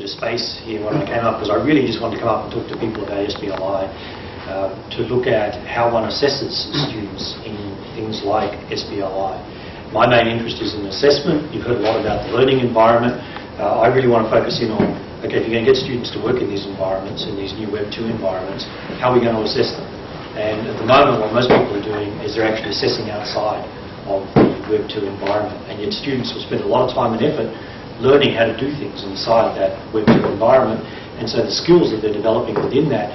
of space here when I came up, because I really just wanted to come up and talk to people about SBLi, to look at how one assesses students in things like SBLi. My main interest is in assessment. You've heard a lot about the learning environment. I really want to focus in on, okay, if you're going to get students to work in these environments, in these new Web 2 environments, how are we going to assess them? And at the moment, what most people are doing is they're actually assessing outside of the Web 2 environment. And yet students will spend a lot of time and effort learning how to do things inside that Web 2 environment. And so the skills that they're developing within that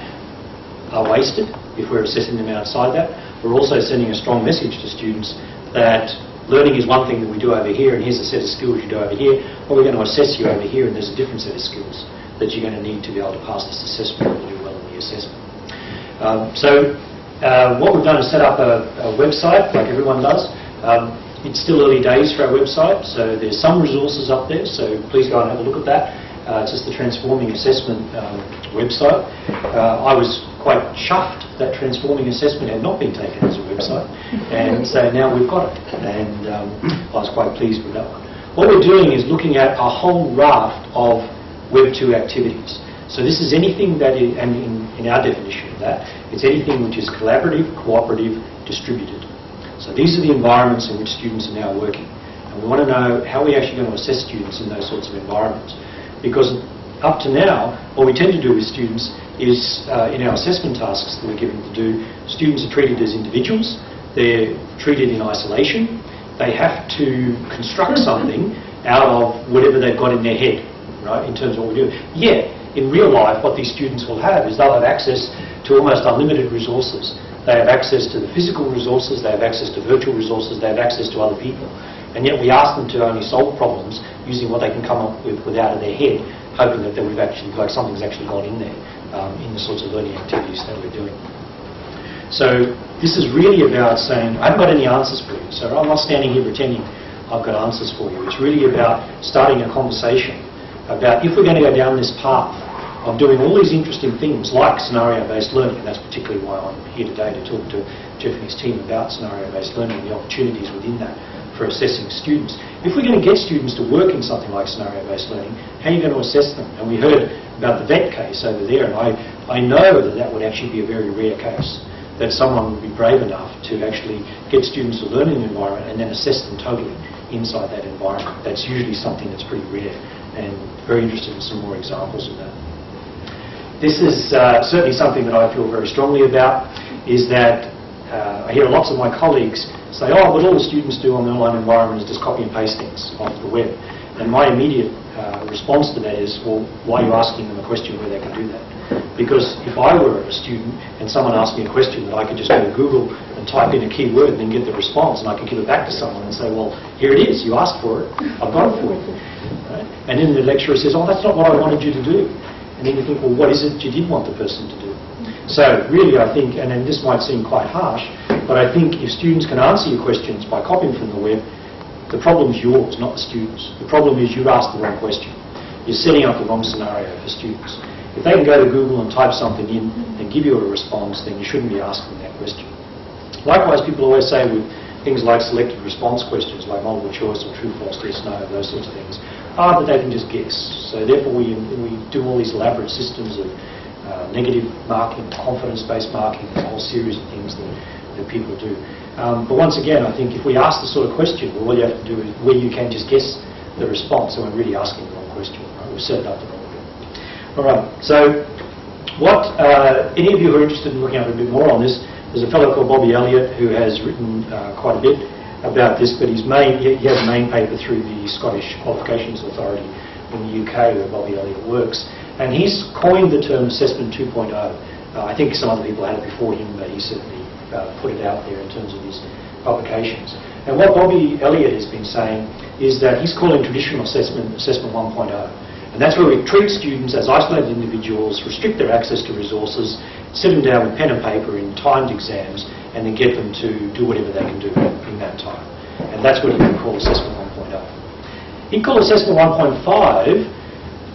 are wasted if we're assessing them outside that. We're also sending a strong message to students that learning is one thing that we do over here, and here's a set of skills you do over here, but we're going to assess you over here, and there's a different set of skills that you're going to need to be able to pass this assessment and do well in the assessment. What we've done is set up a website, like everyone does. It's still early days for our website, so there's some resources up there, so please go and have a look at that. It's just the Transforming Assessment website. I was quite chuffed that Transforming Assessment had not been taken as a website, and so now we've got it, and I was quite pleased with that one. What we're doing is looking at a whole raft of Web 2 activities. So this is anything that is, and in our definition of that, it's anything which is collaborative, cooperative, distributed. So these are the environments in which students are now working, and we want to know how we're actually going to assess students in those sorts of environments. Because up to now, what we tend to do with students is, in our assessment tasks that we're given to do, students are treated as individuals, they're treated in isolation, they have to construct something out of whatever they've got in their head, right, in terms of what we do. Yet, in real life, what these students will have is they'll have access to almost unlimited resources. They have access to the physical resources, they have access to virtual resources, they have access to other people. And yet we ask them to only solve problems using what they can come up with out of their head, hoping that we've actually, like something's actually got in there in the sorts of learning activities that we're doing. So this is really about saying, I haven't got any answers for you, so I'm not standing here pretending I've got answers for you. It's really about starting a conversation about if we're going to go down this path of doing all these interesting things like scenario-based learning, and that's particularly why I'm here today to talk to Geoff and his team about scenario-based learning and the opportunities within that for assessing students. If we're going to get students to work in something like scenario-based learning, how are you going to assess them? And we heard about the vet case over there, and I know that that would actually be a very rare case, that someone would be brave enough to actually get students to learn in an environment and then assess them totally inside that environment. That's usually something that's pretty rare, and very interested in some more examples of that. This is certainly something that I feel very strongly about, is that I hear lots of my colleagues say, oh, what all the students do on the online environment is just copy and paste things onto the web. And my immediate response to that is, well, why are you asking them a question where they can do that? Because if I were a student and someone asked me a question that I could just go to Google and type in a keyword and then get the response, and I could give it back to someone and say, well, here it is, you asked for it, I've got it for you. Right? And then the lecturer says, oh, that's not what I wanted you to do. And then you think, well, what is it you did want the person to do? So really, I think, and then this might seem quite harsh, but I think if students can answer your questions by copying from the web, the problem's yours, not the students. The problem is you've asked the wrong question. You're setting up the wrong scenario for students. If they can go to Google and type something in and give you a response, then you shouldn't be asking that question. Likewise, people always say with things like selected response questions, like multiple choice or true, false, yes, no, those sorts of things, that they can just guess. So therefore we do all these elaborate systems of negative marking, confidence-based marking, a whole series of things that people do. But once again, I think if we ask the sort of question, well, all you have to do is where you can just guess the response, and we're really asking the wrong question. Right? We've set it up the wrong way. All right. So, what any of you who are interested in looking up a bit more on this, there's a fellow called Bobby Elliott who has written quite a bit about this, but he has a main paper through the Scottish Qualifications Authority in the UK, where Bobby Elliott works, and he's coined the term Assessment 2.0. I think some other people had it before him, but he certainly put it out there in terms of his publications. And what Bobby Elliott has been saying is that he's calling traditional assessment 1.0. And that's where we treat students as isolated individuals, restrict their access to resources, sit them down with pen and paper in timed exams, and then get them to do whatever they can do in that time. And that's what he would call Assessment 1.0. He'd call Assessment 1.5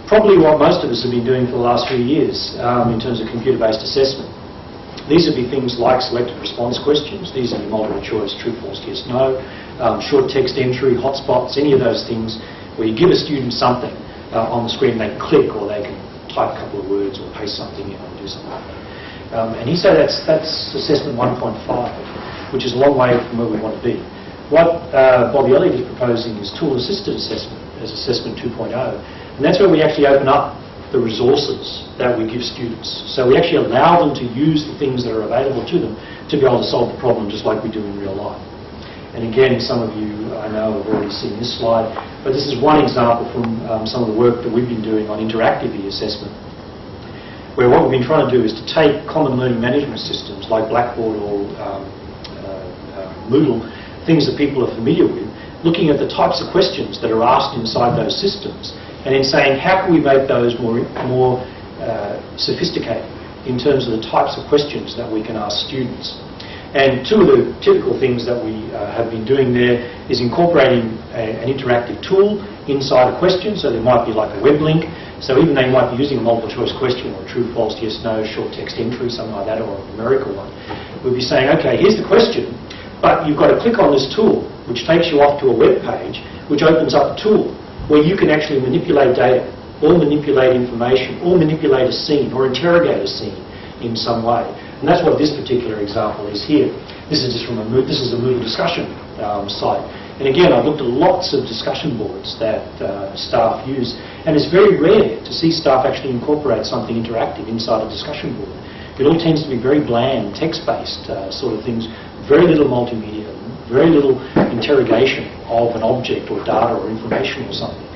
probably what most of us have been doing for the last few years in terms of computer-based assessment. These would be things like selected response questions. These are your multiple choice, true, false, yes, no, short text entry, hotspots, any of those things where you give a student something on the screen. They can click, or they can type a couple of words, or paste something in, or do something like that. And he said that's assessment 1.5, which is a long way from where we want to be. What Bobby Elliott is proposing is tool-assisted assessment as assessment 2.0, and that's where we actually open up the resources that we give students. So we actually allow them to use the things that are available to them to be able to solve the problem just like we do in real life. And again, some of you, I know, have already seen this slide, but this is one example from some of the work that we've been doing on interactive e-assessment, where what we've been trying to do is to take common learning management systems like Blackboard or Moodle, things that people are familiar with, looking at the types of questions that are asked inside those systems, and then saying, how can we make those more sophisticated in terms of the types of questions that we can ask students. And two of the typical things that we have been doing there is incorporating an interactive tool inside a question. So there might be like a web link. So even they might be using a multiple choice question or true, false, yes, no, short text entry, something like that, or a numerical one. We'll be saying, okay, here's the question, but you've got to click on this tool, which takes you off to a web page, which opens up a tool where you can actually manipulate data, or manipulate information, or manipulate a scene, or interrogate a scene in some way. And that's what this particular example is here. This is just from a Moodle discussion site. And again, I've looked at lots of discussion boards that staff use, and it's very rare to see staff actually incorporate something interactive inside a discussion board. It all tends to be very bland, text-based sort of things, very little multimedia, very little interrogation of an object or data or information or something.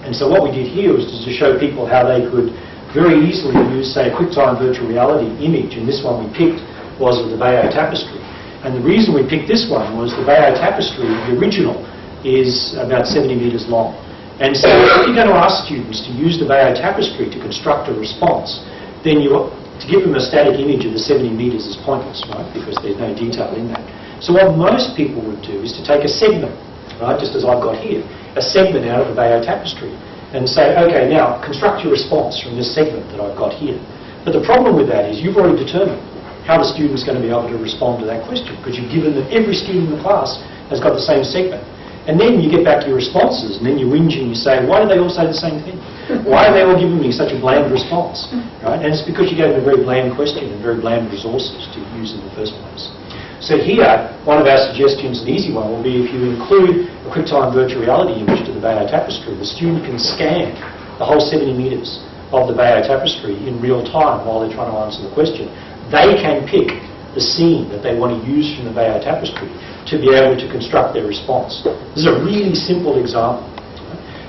And so what we did here was to show people how they could very easily use, say, a QuickTime virtual reality image, and this one we picked was of the Bayo Tapestry. And the reason we picked this one was the Bayo Tapestry, the original, is about 70 metres long. And so if you're going to ask students to use the Bayo Tapestry to construct a response, then to give them a static image of the 70 metres is pointless, right? Because there's no detail in that. So what most people would do is to take a segment, right, just as I've got here, a segment out of the Bayo Tapestry, and say, okay, now construct your response from this segment that I've got here. But the problem with that is you've already determined how the student's going to be able to respond to that question, because you've given them, every student in the class has got the same segment. And then you get back to your responses, and then you whinge and you say, why do they all say the same thing? Why are they all giving me such a bland response? Right? And it's because you gave them a very bland question and very bland resources to use in the first place. So here, one of our suggestions, an easy one, will be if you include a QuickTime virtual reality image to the Bayo Tapestry, the student can scan the whole 70 metres of the Bayo Tapestry in real time while they're trying to answer the question. They can pick the scene that they want to use from the Bayo Tapestry to be able to construct their response. This is a really simple example.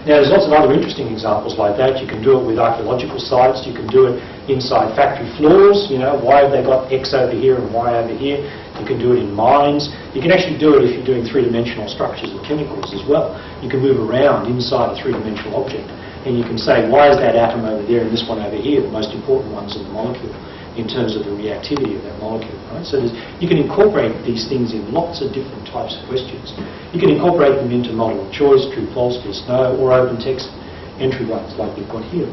Now, there's lots of other interesting examples like that. You can do it with archaeological sites. You can do it inside factory floors. You know, why have they got X over here and Y over here? You can do it in mines. You can actually do it if you're doing three-dimensional structures of chemicals as well. You can move around inside a three-dimensional object, and you can say, why is that atom over there and this one over here, the most important ones in the molecule, in terms of the reactivity of that molecule, right? So you can incorporate these things in lots of different types of questions. You can incorporate them into multiple choice, true, false, yes, no, or open text entry ones like we've got here.